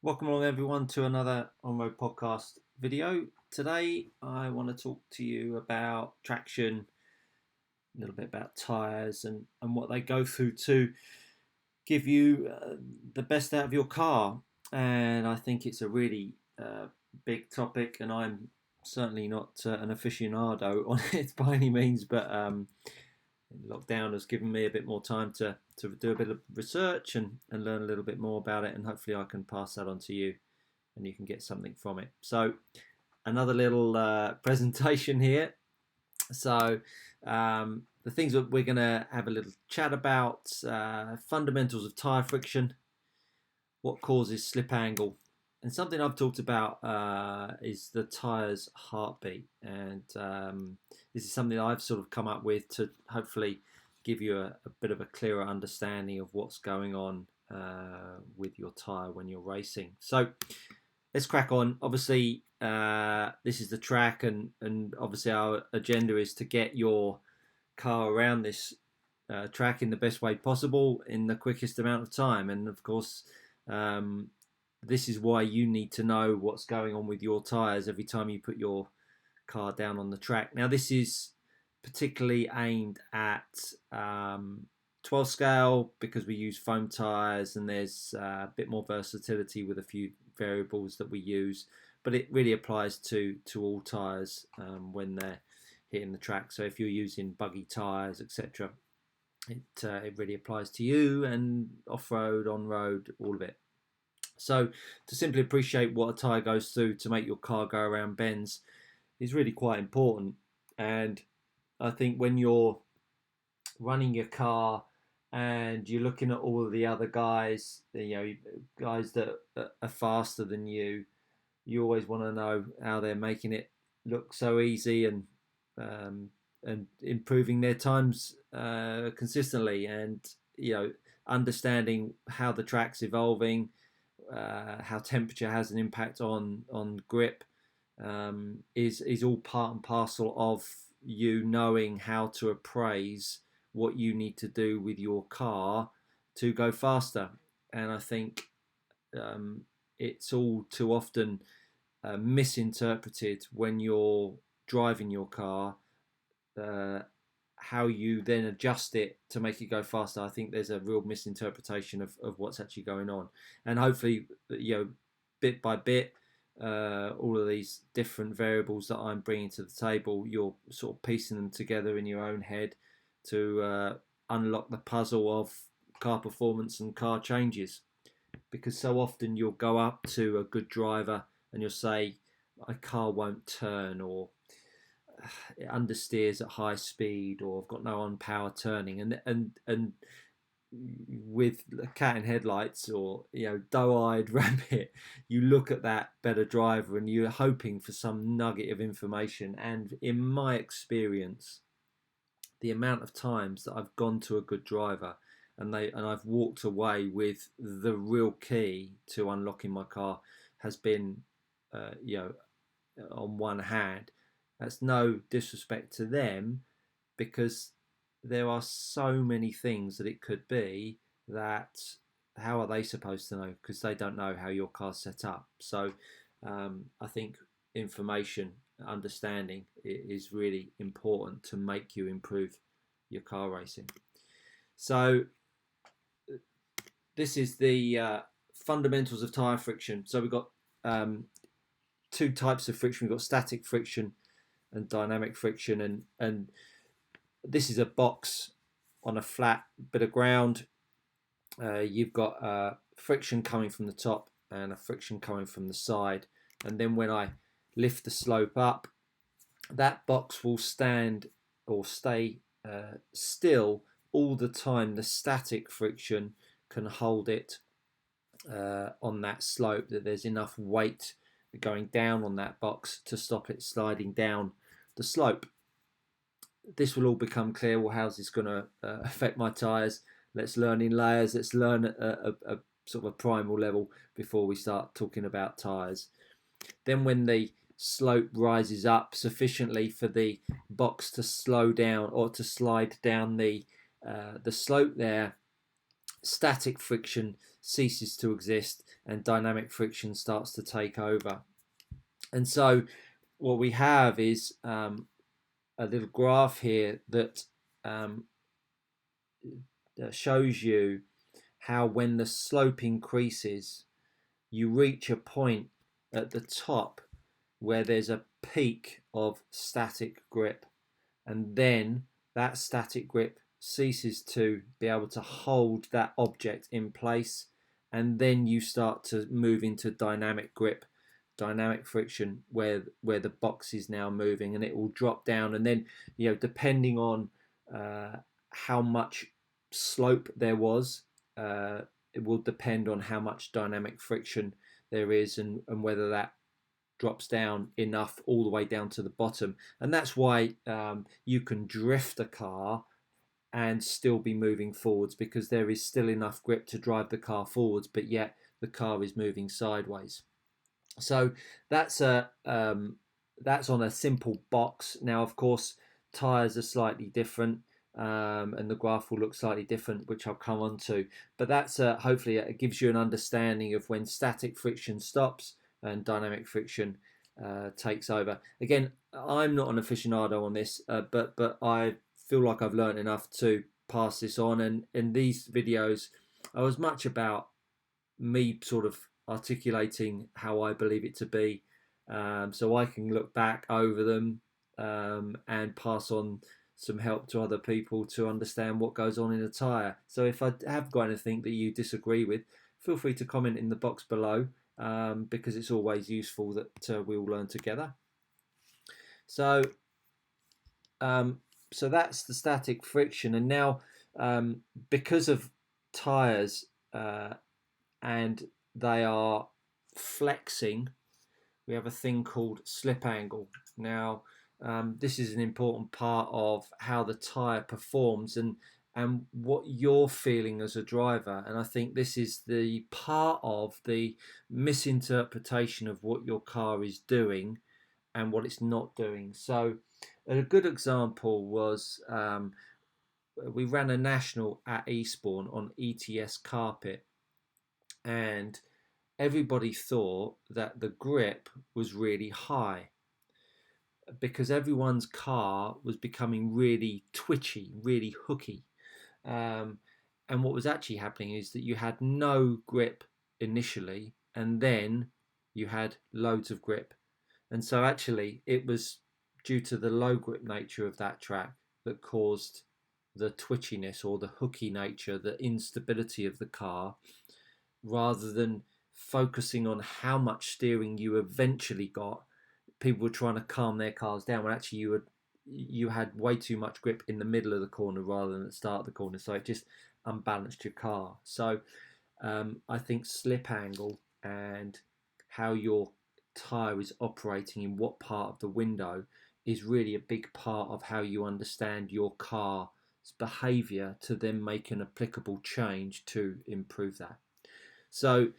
Welcome along everyone to another on-road podcast video. Today I want to talk to you about traction, a little bit about tyres and what they go through to give you the best out of your car. And I think it's a really big topic, and I'm certainly not an aficionado on it by any means, but lockdown has given me a bit more time to do a bit of research and learn a little bit more about it, and hopefully I can pass that on to you and you can get something from it. So another little presentation here. So the things that we're going to have a little chat about: fundamentals of tyre friction, what causes slip angle, and something I've talked about is the tyre's heartbeat. And this is something I've sort of come up with to hopefully give you a bit of a clearer understanding of what's going on with your tyre when you're racing. So let's crack on. Obviously, this is the track, and obviously our agenda is to get your car around this track in the best way possible in the quickest amount of time. And of course, this is why you need to know what's going on with your tyres every time you put your car down on the track. Now, this is particularly aimed at 12 scale because we use foam tyres, and there's a bit more versatility with a few variables that we use, but it really applies to all tyres when they're hitting the track. So if you're using buggy tyres, etc., it really applies to you, and off-road, on-road, all of it. So to simply appreciate what a tyre goes through to make your car go around bends is really quite important. And I think when you're running your car and you're looking at all of the other guys, guys that are faster than you, you always want to know how they're making it look so easy and improving their times consistently, and understanding how the track's evolving, how temperature has an impact on grip, is all part and parcel of you knowing how to appraise what you need to do with your car to go faster. And I think it's all too often misinterpreted when you're driving your car, how you then adjust it to make it go faster. I think there's a real misinterpretation of what's actually going on. And hopefully, bit by bit, all of these different variables that I'm bringing to the table, you're sort of piecing them together in your own head to unlock the puzzle of car performance and car changes. Because so often you'll go up to a good driver and you'll say, my car won't turn, or it understeers at high speed, or I've got no on power turning, and with a cat in headlights, or doe-eyed rabbit, you look at that better driver and you're hoping for some nugget of information. And in my experience, the amount of times that I've gone to a good driver and I've walked away with the real key to unlocking my car has been on one hand. That's no disrespect to them, because there are so many things that it could be that how are they supposed to know, because they don't know how your car's set up. So I think information, understanding is really important to make you improve your car racing. So this is the fundamentals of tyre friction. So we've got two types of friction. We've got static friction and dynamic friction, and this is a box on a flat bit of ground. You've got friction coming from the top and a friction coming from the side, and then when I lift the slope up, that box will stand or stay still all the time. The static friction can hold it on that slope, that there's enough weight going down on that box to stop it sliding down the slope. This will all become clear. Well, how's this going to affect my tyres? Let's learn in layers. Let's learn at a sort of a primal level before we start talking about tyres. Then when the slope rises up sufficiently for the box to slow down or to slide down the slope there, static friction ceases to exist and dynamic friction starts to take over. And so what we have is a little graph here that shows you how when the slope increases, you reach a point at the top where there's a peak of static grip, and then that static grip ceases to be able to hold that object in place, and then you start to move into dynamic grip, dynamic friction, where the box is now moving, and it will drop down, and then depending on how much slope there was, it will depend on how much dynamic friction there is, and whether that drops down enough all the way down to the bottom. And that's why you can drift a car and still be moving forwards, because there is still enough grip to drive the car forwards, but yet the car is moving sideways. So that's that's on a simple box. Now, of course, tires are slightly different, and the graph will look slightly different, which I'll come on to. But that's hopefully it gives you an understanding of when static friction stops and dynamic friction takes over. Again, I'm not an aficionado on this, but I feel like I've learned enough to pass this on. And in these videos, I was much about me sort of articulating how I believe it to be, so I can look back over them and pass on some help to other people to understand what goes on in a tyre. So if I have got anything that you disagree with, feel free to comment in the box below, because it's always useful that we all learn together. So so that's the static friction. And now because of tyres and they are flexing, we have a thing called slip angle. Now this is an important part of how the tyre performs and what you're feeling as a driver. And I think this is the part of the misinterpretation of what your car is doing and what it's not doing. So a good example was we ran a national at Eastbourne on ETS carpet, and everybody thought that the grip was really high because everyone's car was becoming really twitchy, really hooky. And what was actually happening is that you had no grip initially, and then you had loads of grip. And so actually it was due to the low grip nature of that track that caused the twitchiness or the hooky nature, the instability of the car, rather than focusing on how much steering you eventually got. People were trying to calm their cars down when actually you had way too much grip in the middle of the corner rather than at the start of the corner, so it just unbalanced your car. So I think slip angle and how your tyre is operating in what part of the window is really a big part of how you understand your car's behaviour to then make an applicable change to improve that. So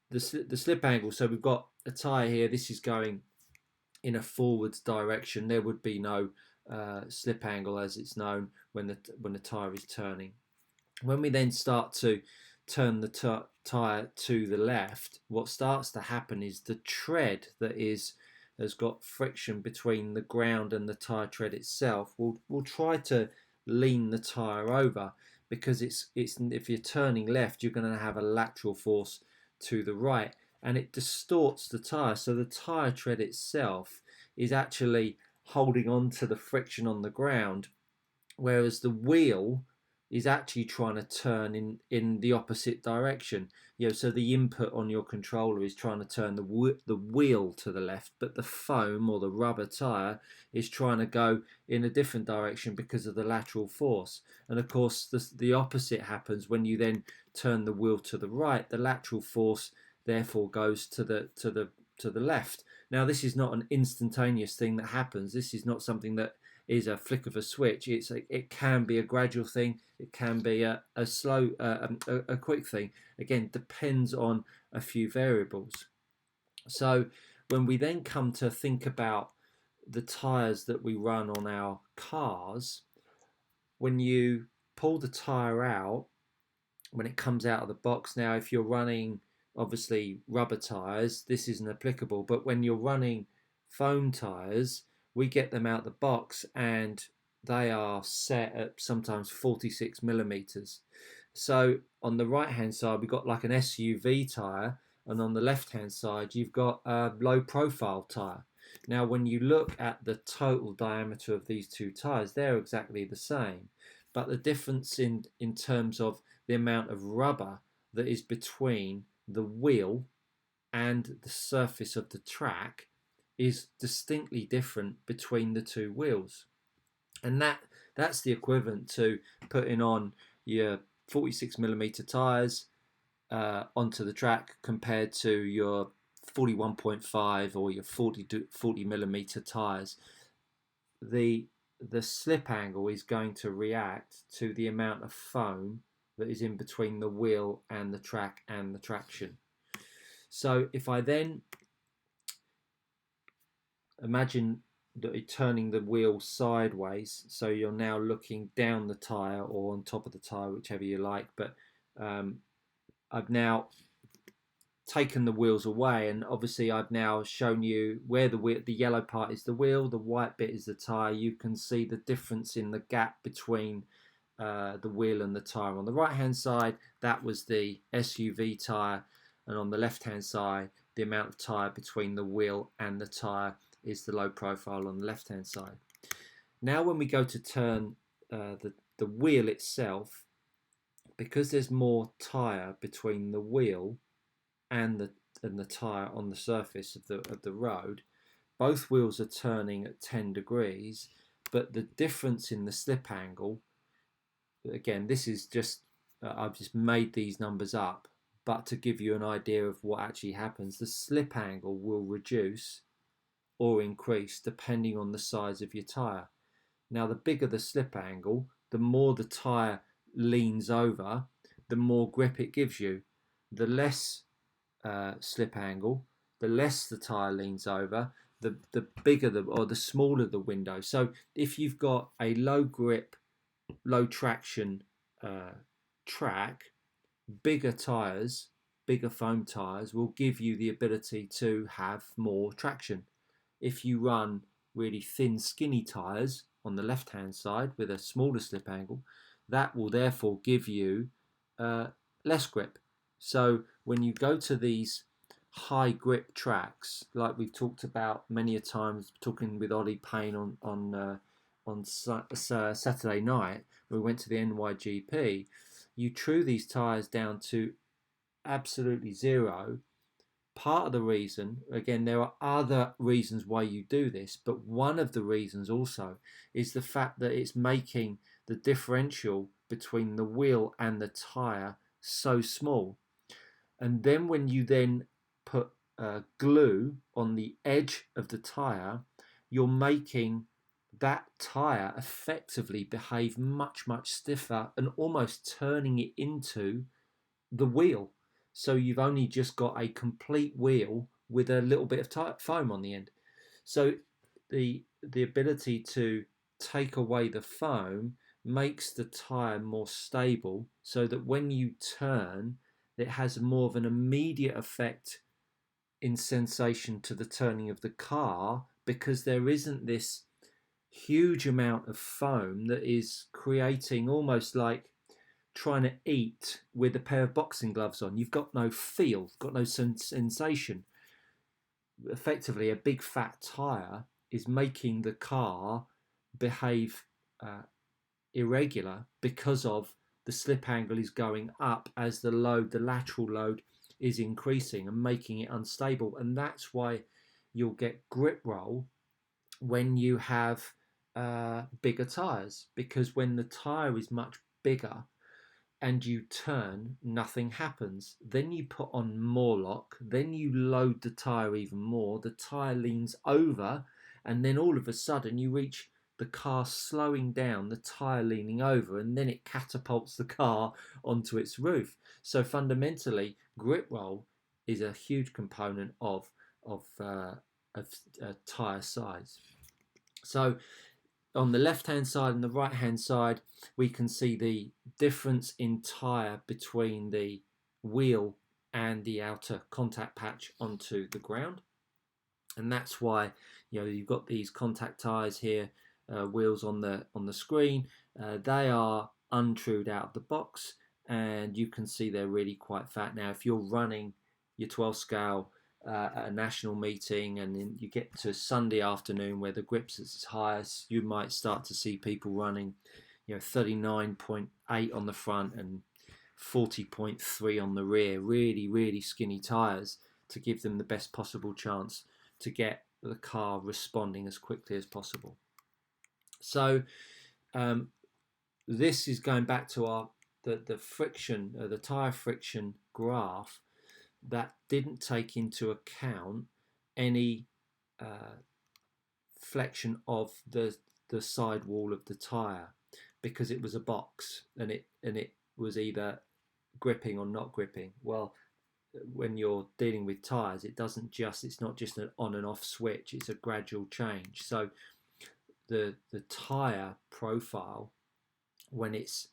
the slip angle, so we've got a tyre here, this is going in a forwards direction. There would be no slip angle as it's known when the tyre is turning. When we then start to turn the tyre to the left, what starts to happen is the tread that has got friction between the ground and the tyre tread itself will try to lean the tyre over, because it's if you're turning left, you're going to have a lateral force to the right, and it distorts the tyre. So the tyre tread itself is actually holding on to the friction on the ground, whereas the wheel is actually trying to turn in the opposite direction. So the input on your controller is trying to turn the wheel to the left, but the foam or the rubber tyre is trying to go in a different direction because of the lateral force. And of course the opposite happens when you then turn the wheel to the right. The lateral force therefore goes to the left. Now this is not an instantaneous thing that happens. This is not something that is a flick of a switch. It can be a gradual thing. It can be a slow, a quick thing. Again, depends on a few variables. So when we then come to think about the tyres that we run on our cars, when you pull the tyre out, when it comes out of the box. Now, if you're running obviously rubber tyres, this isn't applicable, but when you're running foam tyres, we get them out the box and they are set at sometimes 46 millimeters. So on the right hand side, we've got like an SUV tyre, and on the left hand side, you've got a low profile tyre. Now, when you look at the total diameter of these two tyres, they're exactly the same, but the difference in terms of the amount of rubber that is between the wheel and the surface of the track is distinctly different between the two wheels. And that's the equivalent to putting on your 46 millimeter tires onto the track compared to your 41.5 or your 40 millimeter tires. The slip angle is going to react to the amount of foam that is in between the wheel and the track and the traction. So if I then imagine that you're turning the wheel sideways, so you're now looking down the tyre or on top of the tyre, whichever you like, but I've now taken the wheels away, and obviously I've now shown you where the yellow part is the wheel, the white bit is the tyre. You can see the difference in the gap between the wheel and the tyre. On the right hand side, that was the SUV tyre, and on the left hand side, the amount of tyre between the wheel and the tyre is the low profile on the left hand side. Now when we go to turn the wheel itself, because there's more tyre between the wheel and the tyre on the surface of the road, both wheels are turning at 10 degrees, but the difference in the slip angle, again, this is just I've just made these numbers up, but to give you an idea of what actually happens, the slip angle will reduce or increase depending on the size of your tyre. Now, the bigger the slip angle, the more the tyre leans over, the more grip it gives you. The less slip angle, the less the tyre leans over, the bigger the smaller the window. So if you've got a low grip, low traction track, bigger tyres, bigger foam tyres will give you the ability to have more traction. If you run really thin, skinny tyres on the left hand side with a smaller slip angle, that will therefore give you less grip. So when you go to these high grip tracks, like we've talked about many a times, talking with Ollie Payne on Saturday night, we went to the NYGP, you true these tyres down to absolutely zero. Part of the reason, again, there are other reasons why you do this, but one of the reasons also is the fact that it's making the differential between the wheel and the tyre so small. And then when you then put glue on the edge of the tyre, you're making that tyre effectively behave much, much stiffer and almost turning it into the wheel. So you've only just got a complete wheel with a little bit of foam on the end. So the ability to take away the foam makes the tyre more stable, so that when you turn, it has more of an immediate effect in sensation to the turning of the car, because there isn't this huge amount of foam that is creating almost like trying to eat with a pair of boxing gloves on. You've got no feel, got no sensation. Effectively, a big fat tyre is making the car behave irregular because of the slip angle is going up as the lateral load is increasing and making it unstable. And that's why you'll get grip roll when you have bigger tyres, because when the tyre is much bigger and you turn, nothing happens. Then you put on more lock, then you load the tyre even more, the tyre leans over, and then all of a sudden you reach the car slowing down, the tyre leaning over, and then it catapults the car onto its roof. So fundamentally, grip roll is a huge component of tyre size. So on the left hand side and the right hand side, we can see the difference in tyre between the wheel and the outer contact patch onto the ground. And that's why, you've got these contact tyres here, wheels on the screen. They are untrued out of the box, and you can see they're really quite fat. Now, if you're running your 12 scale at a national meeting, and then you get to Sunday afternoon where the grip's at its highest, you might start to see people running 39.8 on the front and 40.3 on the rear, really, really skinny tyres to give them the best possible chance to get the car responding as quickly as possible. So this is going back to the friction, the tyre friction graph that didn't take into account any flexion of the side wall of the tyre, because it was a box and it was either gripping or not gripping. Well, when you're dealing with tyres, it's not just an on and off switch, it's a gradual change. So the tyre profile, when it's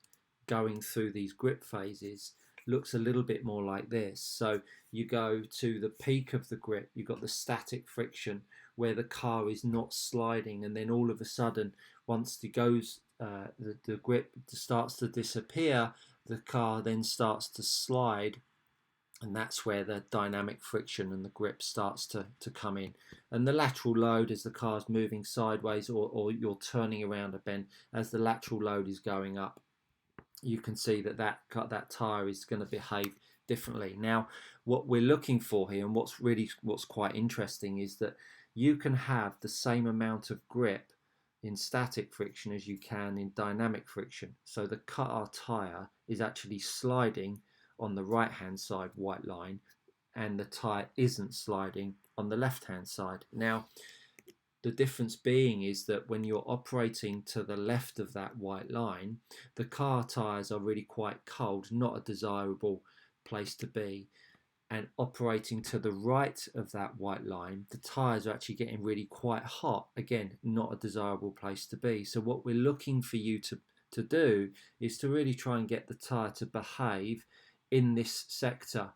going through these grip phases, looks a little bit more like this. So you go to the peak of the grip, you've got the static friction where the car is not sliding, and then all of a sudden, once it goes, the grip starts to disappear, the car then starts to slide, and that's where the dynamic friction and the grip starts to come in. And the lateral load, as the car's moving sideways or you're turning around a bend, as the lateral load is going up, you can see that tyre is going to behave differently. Now, what we're looking for here, and what's quite interesting, is that you can have the same amount of grip in static friction as you can in dynamic friction. So the car tyre is actually sliding on the right hand side white line, and the tyre isn't sliding on the left hand side. Now, the difference being is that when you're operating to the left of that white line, the car tyres are really quite cold, not a desirable place to be. And operating to the right of that white line, the tyres are actually getting really quite hot. Again, not a desirable place to be. So what we're looking for you to do is to really try and get the tyre to behave in this sector.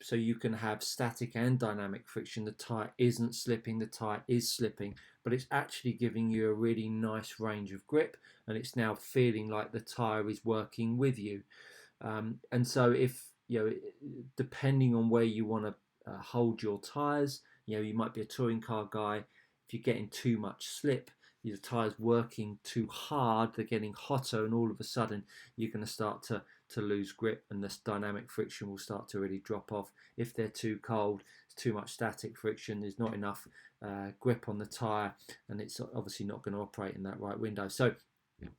So you can have static and dynamic friction. The tyre isn't slipping, the tyre is slipping, but it's actually giving you a really nice range of grip, and it's now feeling like the tyre is working with you. And so if, depending on where you want to hold your tyres, you might be a touring car guy. If you're getting too much slip, your tyres working too hard, they're getting hotter, and all of a sudden you're going to start to lose grip, and this dynamic friction will start to really drop off. If they're too cold, it's too much static friction, there's not enough grip on the tyre, and it's obviously not going to operate in that right window. So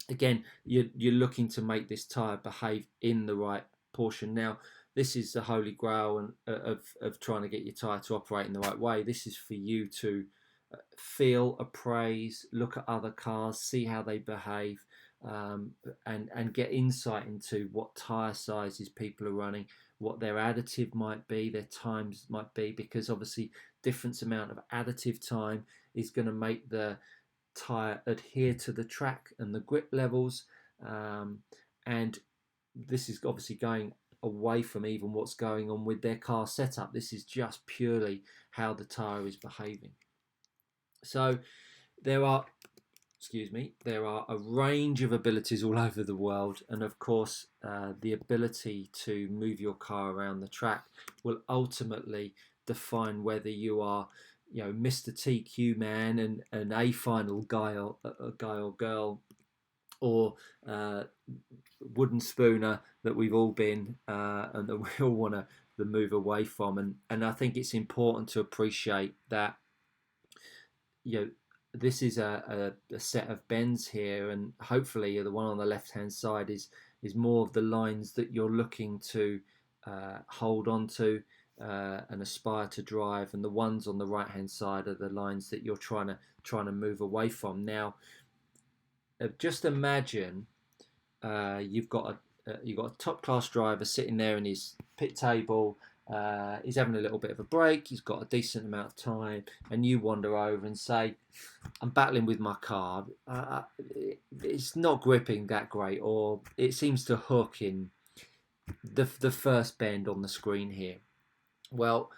again, you're looking to make this tyre behave in the right portion. Now, this is the holy grail of trying to get your tyre to operate in the right way. This is for you to feel, appraise, look at other cars, see how they behave, and get insight into what tyre sizes people are running, what their additive might be, their times might be, because obviously different amount of additive time is going to make the tyre adhere to the track and the grip levels, and this is obviously going away from even what's going on with their car setup. This is just purely how the tyre is behaving. So there are a range of abilities all over the world, and of course the ability to move your car around the track will ultimately define whether you are Mr. TQ man and an A final guy or girl, or wooden spooner that we've all been, and that we all want to move away from. And I think it's important to appreciate that this is a set of bends here, and hopefully the one on the left hand side is more of the lines that you're looking to hold on to and aspire to drive, and the ones on the right hand side are the lines that you're trying to move away from. Now, just imagine you've got a top class driver sitting there in his pit table, he's having a little bit of a break, he's got a decent amount of time, and you wander over and say, I'm battling with my car, it's not gripping that great, or it seems to hook in the first bend on the screen here. Well,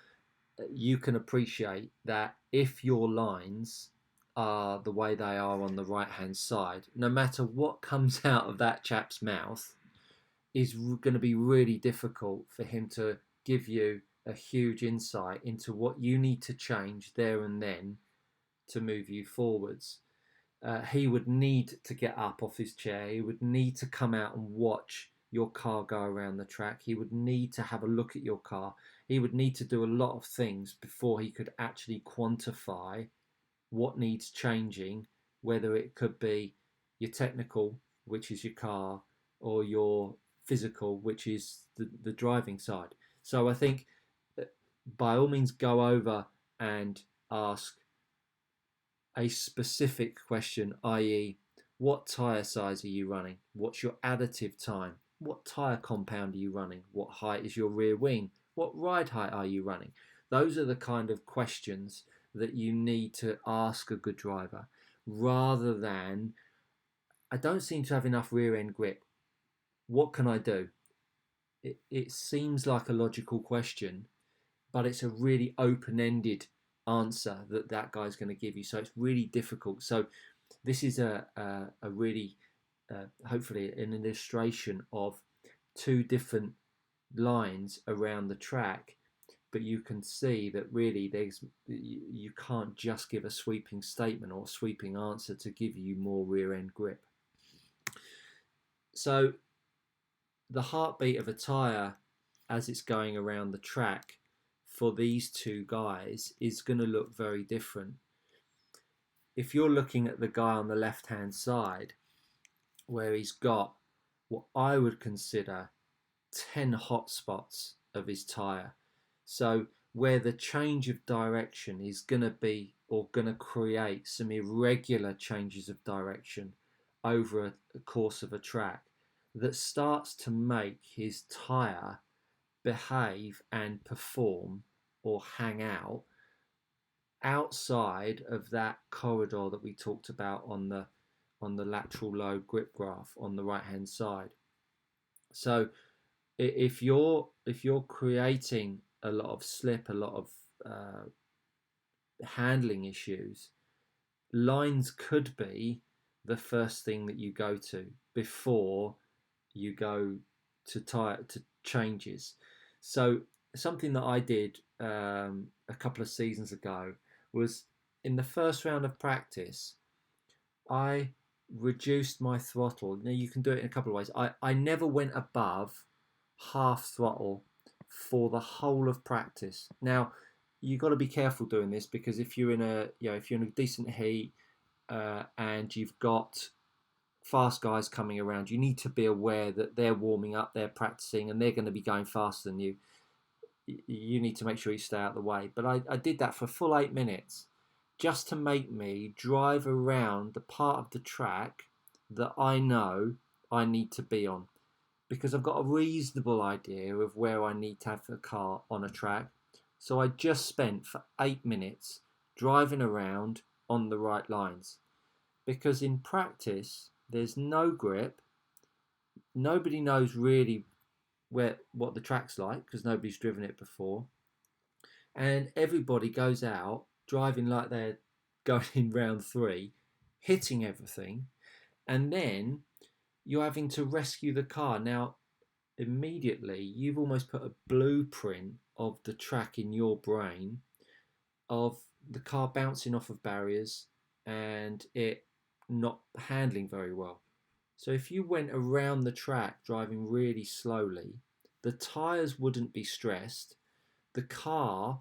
you can appreciate that if your lines are the way they are on the right hand side, no matter what comes out of that chap's mouth, is going to be really difficult for him to give you a huge insight into what you need to change there and then to move you forwards. He would need to get up off his chair. He would need to come out and watch your car go around the track. He would need to have a look at your car. He would need to do a lot of things before he could actually quantify what needs changing, whether it could be your technical, which is your car, or your physical, which is the driving side. So I think by all means go over and ask a specific question, i.e., what tyre size are you running? What's your additive time? What tyre compound are you running? What height is your rear wing? What ride height are you running? Those are the kind of questions that you need to ask a good driver, rather than, I don't seem to have enough rear end grip. What can I do? It seems like a logical question, but it's a really open-ended answer that guy's going to give you. So it's really difficult. So this is a really, hopefully, an illustration of two different lines around the track, but you can see that really you can't just give a sweeping statement or sweeping answer to give you more rear end grip. So the heartbeat of a tyre as it's going around the track for these two guys is going to look very different. If you're looking at the guy on the left hand side, where he's got what I would consider 10 hot spots of his tyre, so where the change of direction is going to be, or going to create some irregular changes of direction over a course of a track, that starts to make his tyre behave and perform or hang out outside of that corridor that we talked about on the lateral load grip graph on the right hand side. So if you're creating a lot of slip, a lot of handling issues, lines could be the first thing that you go to before you go to changes. So something that I did a couple of seasons ago was, in the first round of practice, I reduced my throttle. Now you can do it in a couple of ways. I never went above half throttle for the whole of practice. Now you've got to be careful doing this, because if you're in a decent heat and you've got fast guys coming around, you need to be aware that they're warming up, they're practicing, and they're going to be going faster than you. You need to make sure you stay out of the way. But I did that for a full 8 minutes, just to make me drive around the part of the track that I know I need to be on, because I've got a reasonable idea of where I need to have the car on a track. So I just spent for 8 minutes driving around on the right lines, because in practice there's no grip. Nobody knows really what the track's like, because nobody's driven it before, and everybody goes out driving like they're going in round 3, hitting everything, and then you're having to rescue the car. Now immediately you've almost put a blueprint of the track in your brain, of the car bouncing off of barriers and it not handling very well. So if you went around the track driving really slowly, the tyres wouldn't be stressed. The car,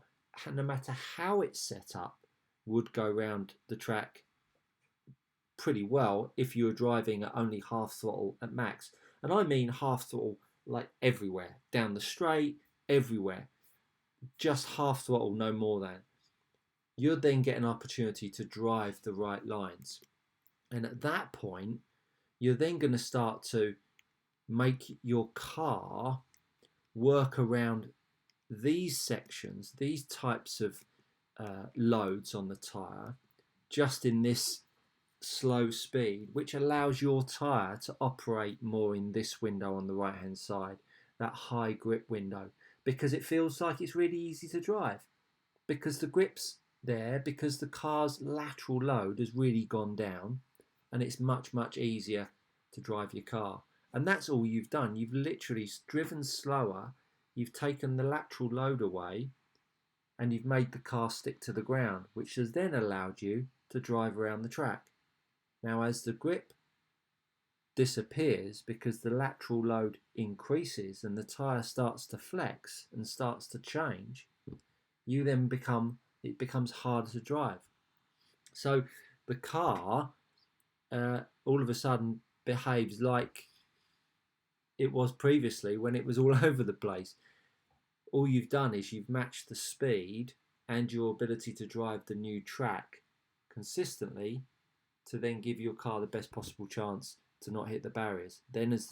no matter how it's set up, would go around the track pretty well if you were driving at only half throttle at max. And I mean half throttle, like everywhere, down the straight, everywhere. Just half throttle, no more than. You'll then get an opportunity to drive the right lines. And at that point, you're then going to start to make your car work around these sections, these types of loads on the tyre, just in this slow speed, which allows your tyre to operate more in this window on the right hand side, that high grip window, because it feels like it's really easy to drive, because the grip's there, because the car's lateral load has really gone down, and it's much easier to drive your car. And that's all you've done. You've literally driven slower, you've taken the lateral load away, and you've made the car stick to the ground, which has then allowed you to drive around the track. Now, as the grip disappears because the lateral load increases and the tyre starts to flex and starts to change, it becomes harder to drive. So the car all of a sudden behaves like it was previously when it was all over the place. All you've done is you've matched the speed and your ability to drive the new track consistently to then give your car the best possible chance to not hit the barriers. Then as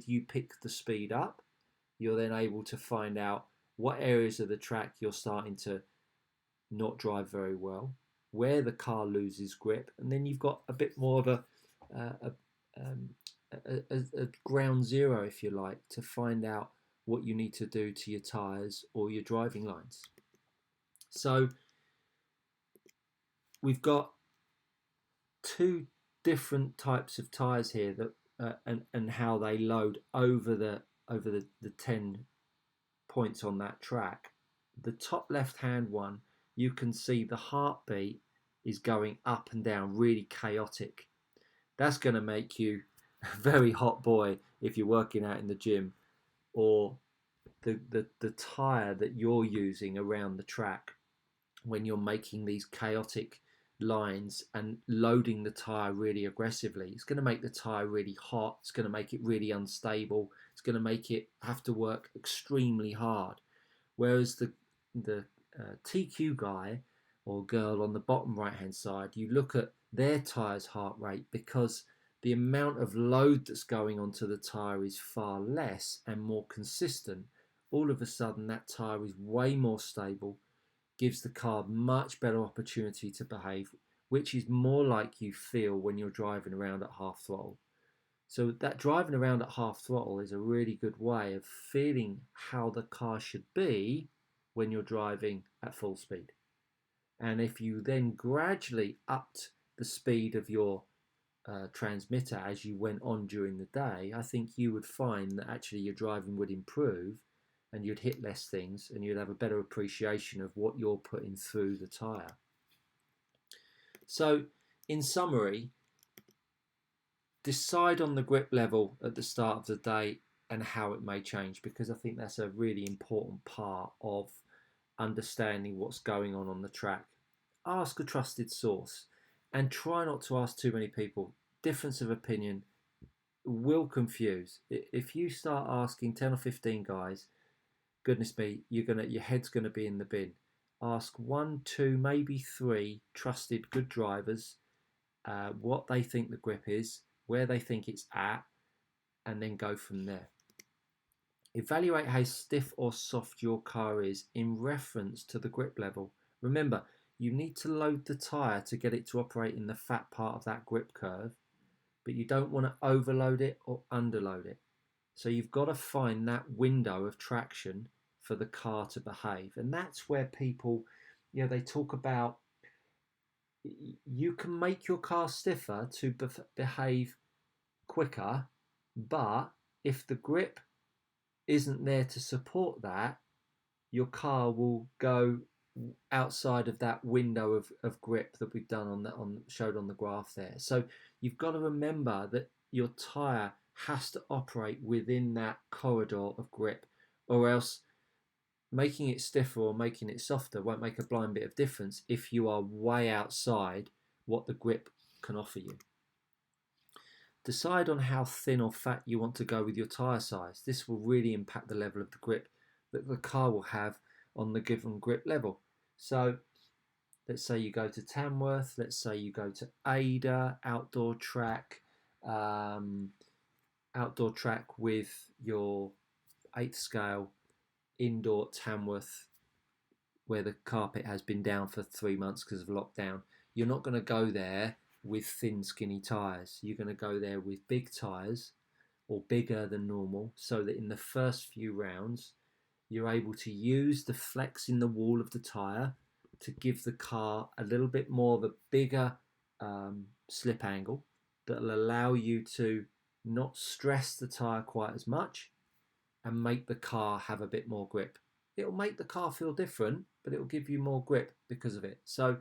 you pick the speed up, you're then able to find out what areas of the track you're starting to not drive very well, where the car loses grip, and then you've got a bit more of a ground zero, if you like, to find out what you need to do to your tyres or your driving lines. So we've got two different types of tyres here that and how they load over the 10 points on that track. The top left hand one, you can see the heartbeat is going up and down, really chaotic. That's going to make you a very hot boy if you're working out in the gym, or the tyre that you're using around the track when you're making these chaotic lines and loading the tyre really aggressively. It's going to make the tyre really hot. It's going to make it really unstable. It's going to make it have to work extremely hard. Whereas the TQ guy or girl on the bottom right hand side, you look at their tyre's heart rate, because the amount of load that's going onto the tyre is far less and more consistent. All of a sudden that tyre is way more stable, gives the car much better opportunity to behave, which is more like you feel when you're driving around at half throttle. So that driving around at half throttle is a really good way of feeling how the car should be when you're driving at full speed. And if you then gradually upped the speed of your transmitter as you went on during the day, I think you would find that actually your driving would improve and you'd hit less things and you'd have a better appreciation of what you're putting through the tyre. So in summary, decide on the grip level at the start of the day and how it may change, because I think that's a really important part of understanding what's going on the track. Ask a trusted source and try not to ask too many people. Difference of opinion will confuse. If you start asking 10 or 15 guys, goodness me, your head's gonna be in the bin. Ask 1, 2, maybe 3 trusted good drivers what they think the grip is, where they think it's at, and then go from there. Evaluate how stiff or soft your car is in reference to the grip level. Remember, you need to load the tyre to get it to operate in the fat part of that grip curve, but you don't want to overload it or underload it. So you've got to find that window of traction for the car to behave. And that's where people, they talk about, you can make your car stiffer to behave quicker, but if the grip isn't there to support that, your car will go outside of that window of grip that we've done showed on the graph there. So you've got to remember that your tyre has to operate within that corridor of grip, or else making it stiffer or making it softer won't make a blind bit of difference if you are way outside what the grip can offer you. Decide on how thin or fat you want to go with your tyre size. This will really impact the level of the grip that the car will have on the given grip level. So let's say you go to Tamworth, let's say you go to Ada, outdoor track with your 8th scale indoor Tamworth where the carpet has been down for 3 months because of lockdown, you're not going to go there with thin, skinny tyres. You're going to go there with big tyres or bigger than normal, so that in the first few rounds, you're able to use the flex in the wall of the tyre to give the car a little bit more of a bigger slip angle that will allow you to not stress the tyre quite as much and make the car have a bit more grip. It'll make the car feel different, but it will give you more grip because of it. So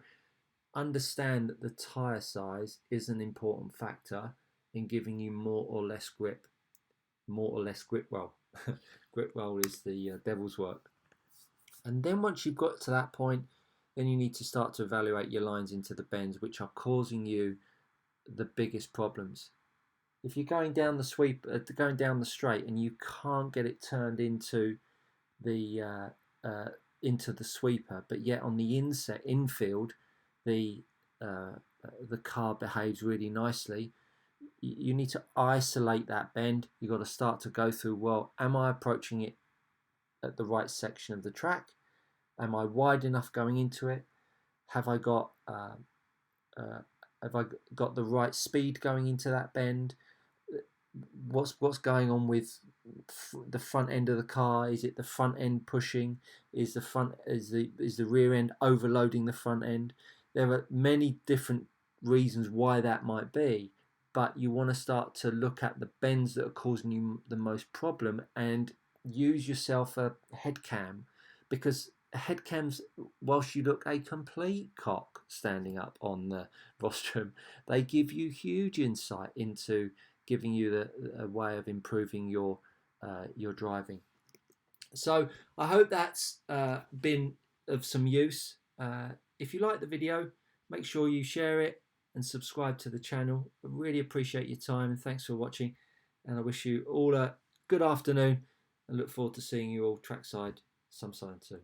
understand that the tyre size is an important factor in giving you more or less grip. More or less grip roll. Grip roll is the devil's work. And then once you've got to that point, then you need to start to evaluate your lines into the bends, which are causing you the biggest problems. If you're going down the straight, and you can't get it turned into the sweeper, but yet on the infield, the car behaves really nicely. You need to isolate that bend. You've got to start to go through, well, am I approaching it at the right section of the track? Am I wide enough going into it? Have I got the right speed going into that bend? What's going on with the front end of the car? Is it the front end pushing? Is the rear end overloading the front end? There are many different reasons why that might be, but you want to start to look at the bends that are causing you the most problem and use yourself a head cam, because head cams, whilst you look a complete cock standing up on the rostrum, they give you huge insight into giving you a way of improving your driving. So I hope that's been of some use. If you like the video, make sure you share it and subscribe to the channel. I really appreciate your time, and thanks for watching, and I wish you all a good afternoon and look forward to seeing you all trackside sometime soon.